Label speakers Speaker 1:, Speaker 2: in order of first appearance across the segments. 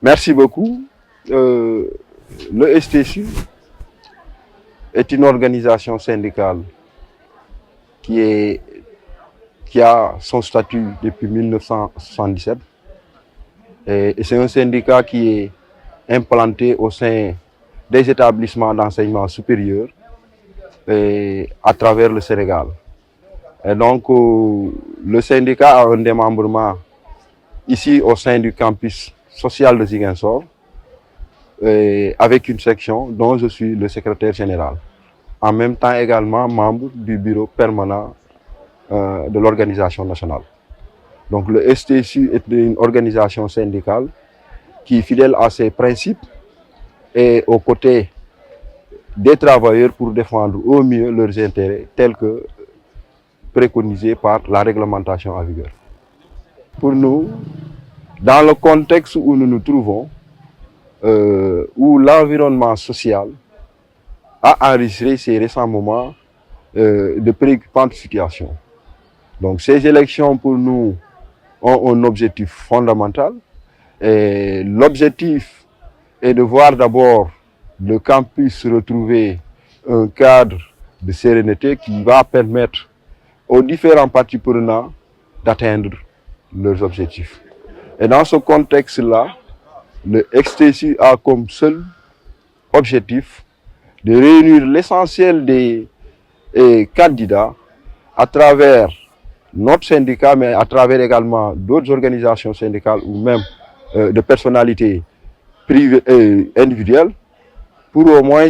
Speaker 1: Merci beaucoup. Le STSU est une organisation syndicale qui a son statut depuis 1977. Et c'est un syndicat qui est implanté au sein des établissements d'enseignement supérieur à travers le Sénégal. Et donc, le syndicat a un démembrement ici au sein du campus social de Ziguinchor, avec une section dont je suis le secrétaire général. En même temps également membre du bureau permanent de l'organisation nationale. Donc le STSU est une organisation syndicale qui est fidèle à ses principes et aux côtés des travailleurs pour défendre au mieux leurs intérêts tels que préconisés par la réglementation en vigueur. Pour nous, dans le contexte où nous nous trouvons, où l'environnement social a enregistré ces récents moments de préoccupantes situations. Donc ces élections pour nous ont un objectif fondamental. L'objectif est de voir d'abord le campus retrouver un cadre de sérénité qui va permettre aux différents parties prenantes d'atteindre leurs objectifs. Et dans ce contexte-là, le STSU a comme seul objectif de réunir l'essentiel des candidats à travers notre syndicat, mais à travers également d'autres organisations syndicales ou même de personnalités privées et individuelles, pour au moins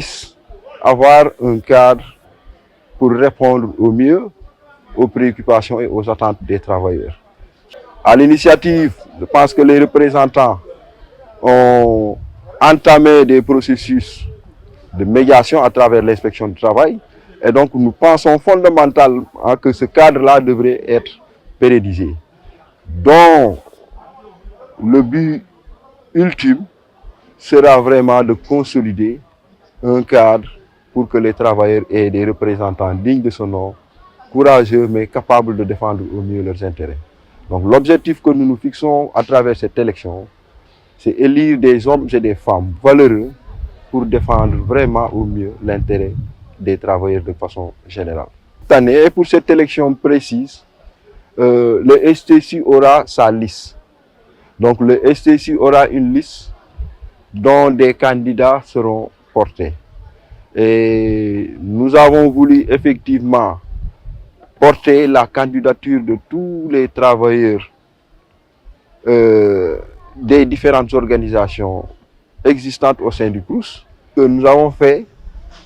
Speaker 1: avoir un cadre pour répondre au mieux aux préoccupations et aux attentes des travailleurs. À l'initiative, je pense que les représentants ont entamé des processus de médiation à travers l'inspection du travail. Et donc nous pensons fondamentalement que ce cadre-là devrait être pérennisé, dont le but ultime sera vraiment de consolider un cadre pour que les travailleurs aient des représentants dignes de ce nom, courageux mais capables de défendre au mieux leurs intérêts. Donc l'objectif que nous nous fixons à travers cette élection, c'est élire des hommes et des femmes valeureux pour défendre vraiment au mieux l'intérêt des travailleurs de façon générale. Cette année, et pour cette élection précise, le STSU aura sa liste. Donc le STSU aura une liste dont des candidats seront portés. Et nous avons voulu effectivement porter la candidature de tous les travailleurs des différentes organisations existantes au sein du CROUS. Nous avons fait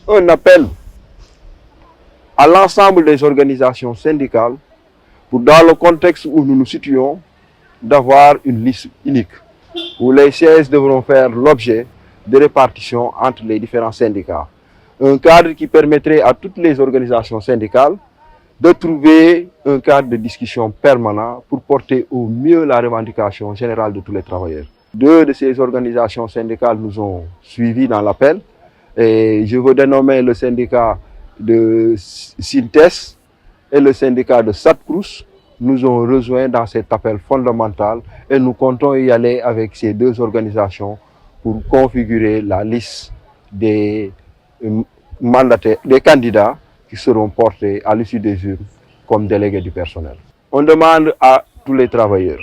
Speaker 1: un appel à l'ensemble des organisations syndicales pour, dans le contexte où nous nous situons, d'avoir une liste unique où les sièges devront faire l'objet de répartition entre les différents syndicats. Un cadre qui permettrait à toutes les organisations syndicales de trouver un cadre de discussion permanent pour porter au mieux la revendication générale de tous les travailleurs. Deux de ces organisations syndicales nous ont suivis dans l'appel. Et je veux dénommer le syndicat de Sintes et le syndicat de SATCROUS nous ont rejoints dans cet appel fondamental et nous comptons y aller avec ces deux organisations pour configurer la liste des mandataires, des candidats qui seront portés à l'issue des urnes comme délégués du personnel. On demande à tous les travailleurs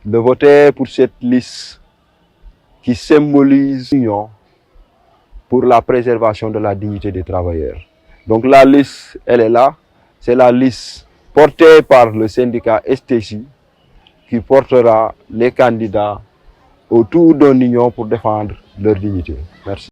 Speaker 1: de voter pour cette liste qui symbolise l'union pour la préservation de la dignité des travailleurs. Donc la liste, elle est là, c'est la liste portée par le syndicat STSU qui portera les candidats autour d'une union pour défendre leur dignité. Merci.